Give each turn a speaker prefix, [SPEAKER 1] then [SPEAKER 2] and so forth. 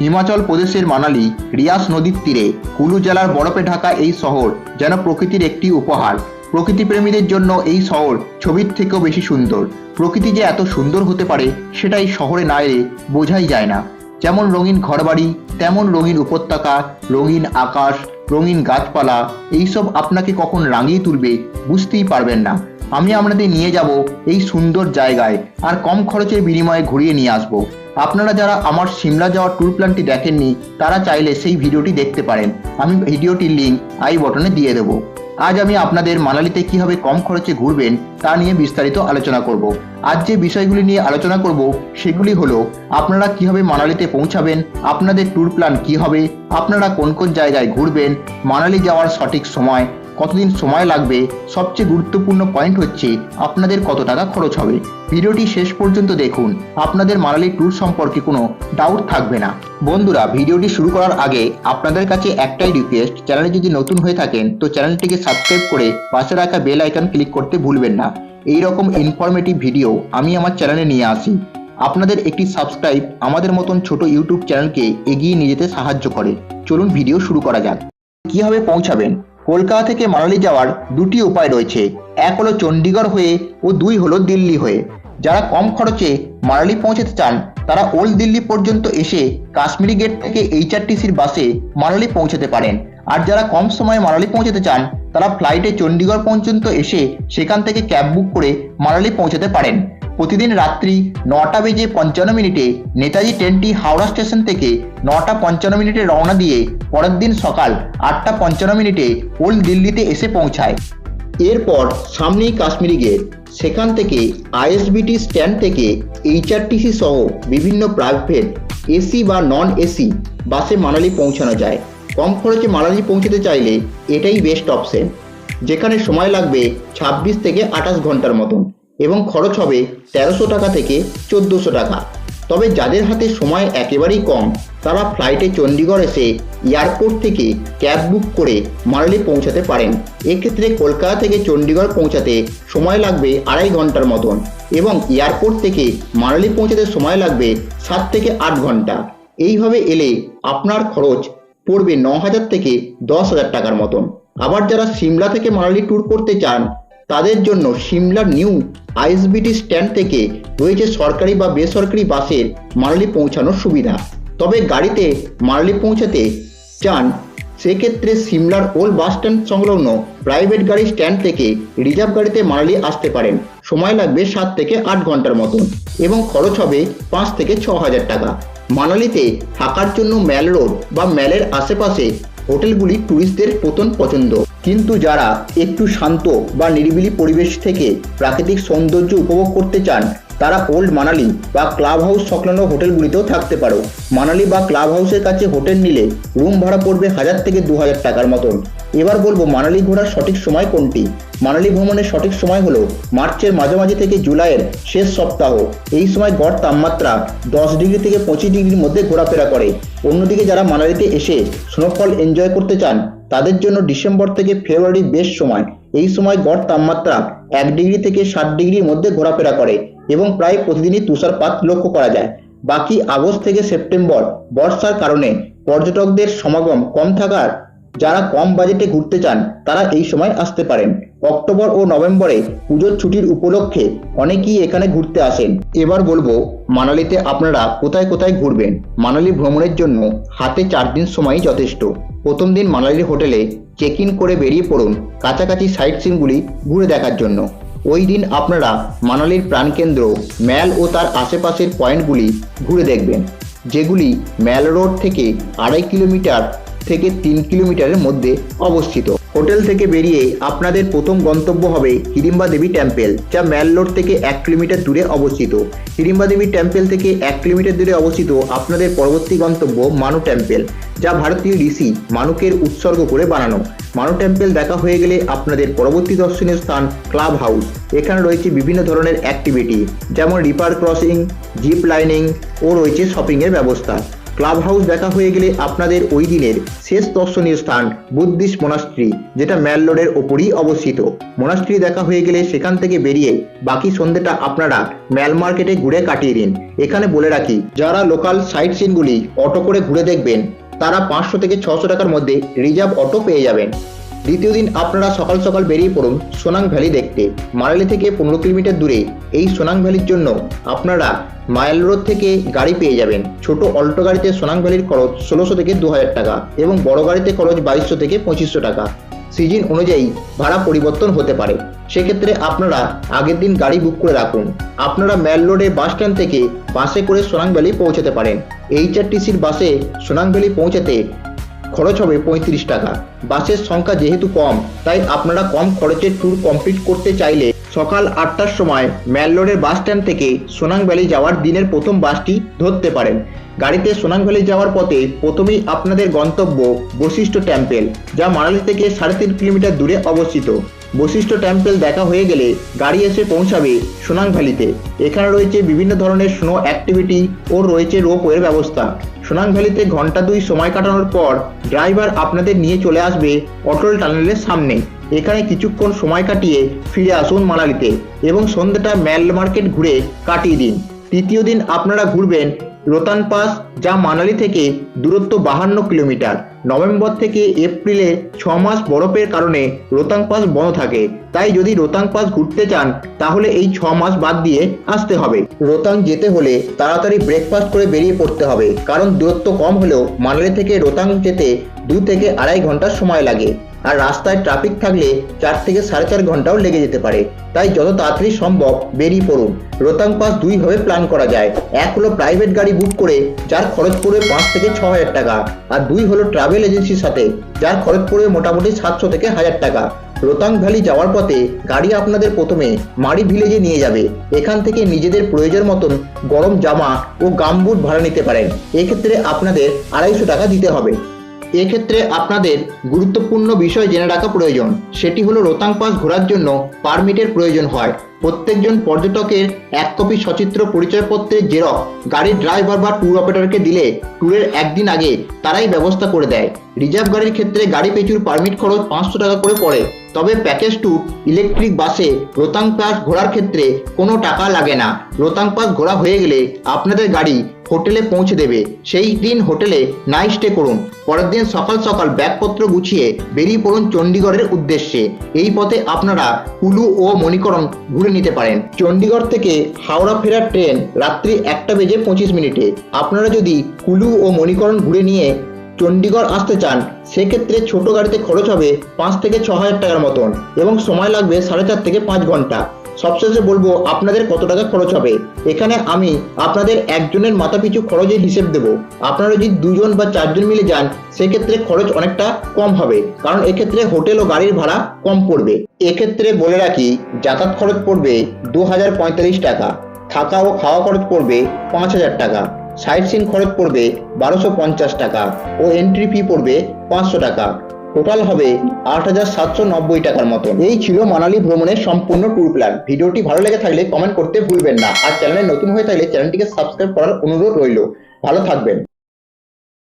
[SPEAKER 1] হিমাচল প্রদেশের মানালি রিয়াস নদীর তীরে কুলু জেলার বরফে ঢাকা এই শহর যেন প্রকৃতির একটি উপহার। প্রকৃতিপ্রেমীদের জন্য এই শহর ছবির থেকেও বেশি সুন্দর। প্রকৃতি যে এত সুন্দর হতে পারে সেটা এই শহরে না এলে বোঝাই যায় না। যেমন রঙিন ঘরবাড়ি, তেমন রঙিন উপত্যকা, রঙিন আকাশ, রঙিন গাছপালা, এইসব আপনাকে কখন রাঙিয়ে তুলবে বুঝতেই পারবেন না। আমি আপনাদের নিয়ে যাব এই সুন্দর জায়গায়, আর কম খরচের বিনিময়ে ঘুরিয়ে নিয়ে আসব। আপনারা যারা আমার সিমলা যাওয়ার ট্যুর প্ল্যানটি দেখেননি তারা চাইলে সেই ভিডিওটি দেখতে পারেন। আমি ভিডিওটির লিঙ্ক আই বটনে দিয়ে দেবো। আজ আমি আপনাদের মানালিতে কিভাবে কম খরচে ঘুরবেন তা নিয়ে বিস্তারিত আলোচনা করব। আজ যে বিষয়গুলি নিয়ে আলোচনা করব সেগুলি হলো আপনারা কিভাবে মানালিতে পৌঁছাবেন, আপনাদের ট্যুর প্ল্যান কি হবে, আপনারা কোন কোন জায়গায় ঘুরবেন, মানালি যাওয়ার সঠিক সময়, কতদিন সময় লাগবে, সবচেয়ে গুরুত্বপূর্ণ পয়েন্ট হচ্ছে আপনাদের কত টাকা খরচ হবে। ভিডিওটি শেষ পর্যন্ত দেখুন, আপনাদের মানালি ট্যুর সম্পর্কে কোনো ডাউট থাকবে না। বন্ধুরা, ভিডিওটি শুরু করার আগে আপনাদের কাছে একটাই রিকোয়েস্ট, চ্যানেলে যদি নতুন হয়ে থাকেন তো চ্যানেলটিকে সাবস্ক্রাইব করে পাশে রাখা বেল আইকন ক্লিক করতে ভুলবেন না। এই রকম ইনফরমেটিভ ভিডিও আমি আমার চ্যানেলে নিয়ে আসি। আপনাদের একটি সাবস্ক্রাইব আমাদের মতন ছোট ইউটিউব চ্যানেলকে এগিয়ে নিয়ে যেতে সাহায্য করে। চলুন ভিডিও শুরু করা যাক। কিভাবে পৌঁছাবেন? কলকাতা থেকে মানালি যাওয়ার দুটি উপায় রয়েছে, এক হলো চণ্ডীগড় হয়ে ও দুই হলো দিল্লি হয়ে। যারা কম খরচে মানালি পৌঁছাতে চান তারা ওল্ড দিল্লি পর্যন্ত এসে কাশ্মীরি গেট থেকে HRTCর বাসে মানালি পৌঁছাতে পারেন। আর যারা কম সময়ে মানালি পৌঁছাতে চান তারা ফ্লাইটে চণ্ডীগড় পর্যন্ত এসে সেখান থেকে ক্যাব বুক করে মানালি পৌঁছাতে পারেন। প্রতিদিন রাত্রি 9:55 নেতাজি ট্রেনটি হাওড়া স্টেশন থেকে 9:55 রওনা দিয়ে পরের দিন সকাল 8:55 ওল্ড দিল্লিতে এসে পৌঁছায়। এরপর সামনেই কাশ্মীরি গেট, সেখান থেকে ISBT স্ট্যান্ড থেকে HRTC সহ বিভিন্ন প্রাইভেট এসি বা নন এসি বাসে মানালি পৌঁছানো যায়। কম খরচে মানালি পৌঁছতে চাইলে এটাই বেস্ট অপশন, যেখানে সময় লাগবে 26 থেকে 28 ঘন্টার মতন এবং খরচ হবে 1300 টাকা থেকে 1400 টাকা। তবে যাদের হাতে সময় একেবারেই কম তারা ফ্লাইটে চণ্ডীগড় এসে এয়ারপোর্ট থেকে ক্যাব বুক করে মানালি পৌঁছাতে পারেন। এক্ষেত্রে কলকাতা থেকে চণ্ডীগড় পৌঁছাতে সময় লাগবে 2.5 ঘন্টার মতন এবং এয়ারপোর্ট থেকে মানালি পৌঁছাতে সময় লাগবে 7 থেকে 8 ঘন্টা। এইভাবে এলে আপনার খরচ পড়বে 9,000 থেকে 10,000 টাকার মতন। আবার যারা সিমলা থেকে মানালি ট্যুর করতে চান তাদের জন্য সিমলার নিউ ISBT স্ট্যান্ড থেকে রয়েছে সরকারি বা বেসরকারি বাসের মানালি পৌঁছানোর সুবিধা। তবে গাড়িতে মানালি পৌঁছাতে চান সেক্ষেত্রে সিমলার ওল্ড বাস স্ট্যান্ড সংলগ্ন প্রাইভেট গাড়ি স্ট্যান্ড থেকে রিজার্ভ গাড়িতে মানালি আসতে পারেন। সময় লাগবে 7 থেকে 8 ঘন্টার মতন এবং খরচ হবে 5 থেকে 6,000 টাকা। মানালিতে থাকার জন্য ম্যাল রোড বা ম্যালের আশেপাশে হোটেলগুলি ট্যুরিস্টদের প্রথম পছন্দ, কিন্তু যারা একটু শান্ত বা নিরিবিলি পরিবেশ থেকে প্রাকৃতিক সৌন্দর্য উপভোগ করতে চান তারা ওল্ড মানালি বা ক্লাব হাউস সংলগ্ন হোটেলগুলিতেও থাকতে পারো। মানালি বা ক্লাব হাউসের কাছে হোটেল নিলে রুম ভাড়া পড়বে 1000 থেকে 2000 টাকার মতন। এবার বলবো মানালি ঘোরার সঠিক সময় কোনটি। মানালি ভ্রমণের সঠিক সময় হলো মার্চের মাঝামাঝি থেকে জুলাইয়ের শেষ সপ্তাহ। এই সময় গড় তাপমাত্রা 10 ডিগ্রি থেকে 25 ডিগ্রির মধ্যে ঘোরাফেরা করে। অন্যদিকে যারা মানালিতে এসে স্নোফল এনজয় করতে চান তাদের জন্য ডিসেম্বর থেকে ফেব্রুয়ারি বেস্ট সময়। এই সময় গড় তাপমাত্রা 1 ডিগ্রি থেকে 7 ডিগ্রির মধ্যে ঘোরাফেরা করে এবং প্রায় প্রতিদিনই তুষারপাত লক্ষ্য করা যায়। বাকি আগস্ট থেকে সেপ্টেম্বর বর্ষার কারণে পর্যটকদের সমাগম কম থাকার যারা কম বাজেটে ঘুরতে চান তারা এই সময় আসতে পারেন। অক্টোবর ও নভেম্বরে পুজোর ছুটির উপলক্ষে অনেকেই এখানে ঘুরতে আসেন। এবার বলবো মানালিতে আপনারা কোথায় কোথায় ঘুরবেন। মানালি ভ্রমণের জন্য হাতে 4 দিন সময়ই যথেষ্ট। প্রথম দিন মানালির হোটেলে চেক ইন করে বেরিয়ে পড়ুন কাছাকাছি সাইট সিনগুলি ঘুরে দেখার জন্য। ওই দিন আপনারা মানালির প্রাণকেন্দ্র ম্যাল ও তার আশেপাশের পয়েন্টগুলি ঘুরে দেখবেন, যেগুলি ম্যাল রোড থেকে 2.5 কিলোমিটার থেকে 3 কিলোমিটারের মধ্যে অবস্থিত। হোটেল থেকে বেরিয়ে আপনাদের প্রথম গন্তব্য হবে হিড়িম্বা দেবী টেম্পল, যা ম্যাল রোড থেকে 1 কিলোমিটার দূরে অবস্থিত। হিড়িম্বা দেবী টেম্পল থেকে 1 কিলোমিটার দূরে অবস্থিত আপনাদের পরবর্তী গন্তব্য মানু টেম্পল, যা ভারতীয় ঋষি মানুকের উৎসর্গ করে বানানো। মানু টেম্পল দেখা হয়ে গেলে আপনাদের পরবর্তী দর্শনীয় স্থান ক্লাব হাউস। এখানে রয়েছে বিভিন্ন ধরনের অ্যাক্টিভিটি যেমন রিভার ক্রসিং, জিপ লাইনিং ও রয়েছে শপিংয়ের ব্যবস্থা। ক্লাব হাউস দেখা হয়ে গেলে আপনাদের ওই দিনের শেষ দর্শনীয় স্থান বুদ্ধিস্ট মোনাস্ট্রি, যেটা ম্যাল রোডের ওপরই অবস্থিত। মোনাস্ট্রি দেখা হয়ে গেলে সেখান থেকে বেরিয়ে বাকি সন্ধ্যেটা আপনারা ম্যাল মার্কেটে ঘুরে কাটিয়ে দিন। এখানে বলে রাখি, যারা লোকাল সাইট সিনগুলি অটো করে ঘুরে দেখবেন তারা 500 থেকে 600 টাকার মধ্যে রিজার্ভ অটো পেয়ে যাবেন। দ্বিতীয় দিন আপনারা সকাল সকাল বেরিয়ে পড়ুন সোনাং ভ্যালি দেখতে। মানালি থেকে 15 কিলোমিটার দূরে এই সোনাং ভ্যালির জন্য আপনারা মাইল রোড থেকে গাড়ি পেয়ে যাবেন। ছোট অল্টো গাড়িতে সোনাং ভ্যালির খরচ 1600 থেকে 2000 টাকা এবং বড় গাড়িতে খরচ 2200 থেকে 2500 টাকা। সিজন অনুযায়ী ভাড়া পরিবর্তন হতে পারে, সেক্ষেত্রে আপনারা আগের দিন গাড়ি বুক করে রাখুন। আপনারা ম্যাল রোডে বাস স্ট্যান্ড থেকে বাসে করে সোনাং ভ্যালি পৌঁছাতে পারেন। HRTCর বাসে সোনাং ভ্যালি পৌঁছাতে খরচ হবে 35 টাকা। বাসের সংখ্যা যেহেতু কম, তাই আপনারা কম খরচের ট্যুর কমপ্লিট করতে চাইলে সকাল 8টার সময় ম্যাল রোডের বাস স্ট্যান্ড থেকে সোনাং ভ্যালি যাওয়ার দিনের প্রথম বাসটি ধরতে পারেন। গাড়িতে সোনাং ভ্যালি যাওয়ার পথে প্রথমেই আপনাদের গন্তব্য বশিষ্ঠ টেম্পল, যা মানালি থেকে 3.5 কিলোমিটার দূরে অবস্থিত। বশিষ্ঠ টেম্পল দেখা হয়ে গেলে গাড়ি এসে পৌঁছাবে সোনাং ভ্যালিতে। এখানে রয়েছে বিভিন্ন ধরনের স্নো অ্যাক্টিভিটি ও রয়েছে রোপওয়ের ব্যবস্থা। সোনাং ভ্যালিতে ঘন্টা 2 সময় কাটানোর পর ড্রাইভার আপনাদের নিয়ে চলে আসবে অটল টানেলের সামনে। এখানে কিছুক্ষণ সময় কাটিয়ে ফিরে আসুন মানালিতে এবং সন্ধ্যাটা ম্যাল মার্কেট ঘুরে কাটিয়ে দিন। তৃতীয় দিন আপনারা ঘুরবেন রোতাং পাস, যা মানালি থেকে দূরত্ব 52 কিলোমিটার। নভেম্বর থেকে এপ্রিলে 6 মাস বরফের কারণে রোতাং পাস বন্ধ থাকে, তাই যদি রোতাং পাস ঘুরতে চান তাহলে এই 6 মাস বাদ দিয়ে আসতে হবে। রোতাং যেতে হলে তাড়াতাড়ি ব্রেকফাস্ট করে বেরিয়ে পড়তে হবে, কারণ দূরত্ব কম হলেও মানালি থেকে রোতাং যেতে 2 থেকে 2.5 ঘন্টার সময় লাগে, আর রাস্তায় ট্রাফিক থাকলে 4 থেকে 4.5 ঘন্টাও লেগে যেতে পারে। তাই যত তাড়াতাড়ি সম্ভব বেরিয়ে পড়ুন। রোতাং পাস 2 ভাবে প্ল্যান করা যায়। এক হলো প্রাইভেট গাড়ি বুক করে, যার খরচ পড়বে 5 থেকে 6000 টাকা, আর 2 হলো ট্রাভেল এজেন্সির সাথে, যার খরচ পড়বে মোটামুটি 700 থেকে 1000 টাকা। রোতাং ভ্যালি যাওয়ার পথে গাড়ি আপনাদের প্রথমে মারি ভিলেজে নিয়ে যাবে। এখান থেকে নিজেদের প্রয়োজন মতন গরম জামা ও গামবুট ভাড়া নিতে পারেন। এক্ষেত্রে আপনাদের 250 টাকা দিতে হবে। এক্ষেত্রে আপনাদের গুরুত্বপূর্ণ বিষয় জেনে রাখা প্রয়োজন, সেটি হলো রোতাং পাস ঘোরার জন্য পারমিটের প্রয়োজন হয়। প্রত্যেকজন পর্যটকের 1 কপি সচিত্র পরিচয়পত্রের জেরক্স গাড়ির ড্রাইভার বা ট্যুর অপারেটরকে দিলে ট্যুরের একদিন আগে তারাই ব্যবস্থা করে দেয়। রিজার্ভ গাড়ির ক্ষেত্রে গাড়ি পিছুর পারমিট খরচ 500 টাকা করে পড়ে, তবে প্যাকেজ ট্যুর ইলেকট্রিক বাসে রোতাং পাস ঘোরার ক্ষেত্রে কোনো টাকা লাগে না। রোতাং পাস ঘোরা হয়ে গেলে আপনাদের গাড়ি হোটেলে পৌঁছে দেবে। সেই দিন হোটেলে নাইট স্টে করুন। পরের দিন সকাল সকাল ব্যাগপত্র গুছিয়ে বেরিয়ে পড়ুন চণ্ডীগড়ের উদ্দেশ্যে। এই পথে আপনারা কুলু ও মণিকরণ ঘুরে নিতে পারেন। চণ্ডীগড় থেকে হাওড়া ফেরার ট্রেন রাত্রি 1:25 আপনারা যদি কুলু ও মণিকরণ ঘুরে নিয়ে চণ্ডীগড় আসতে চান, সেক্ষেত্রে ছোট গাড়িতে খরচ হবে 5 থেকে 6000 টাকার মতন এবং সময় লাগবে 4.5 থেকে 5 ঘন্টা। সবশেষে বলবো আপনাদের কত টাকা খরচ হবে। এখানে আমি আপনাদের একজনের মাথাপিছু খরচের হিসেব দেব। আপনারা যদি 2 জন বা 4 জন মিলে যান, সেক্ষেত্রে খরচ অনেকটা কম হবে, কারণ এক্ষেত্রে হোটেল ও গাড়ির ভাড়া কম পড়বে। এক্ষেত্রে বলে রাখি, যাতায়াত খরচ পড়বে 2045 টাকা, থাকা ও খাওয়া খরচ পড়বে 5000 টাকা, সাইট সিন খরচ পড়বে 1250 টাকা ও এন্ট্রি ফি পড়বে 500 টাকা। টোটাল হবে 8790 টাকার মতো। এই ছিল মানালি ভ্রমণের সম্পূর্ণ ট্যুর প্ল্যান। ভিডিওটি ভালো লেগে থাকলে কমেন্ট করতে ভুলবেন না, আর চ্যানেলে নতুন হয়ে থাকলে চ্যানেলটিকে সাবস্ক্রাইব করার অনুরোধ রইল। ভালো থাকবেন।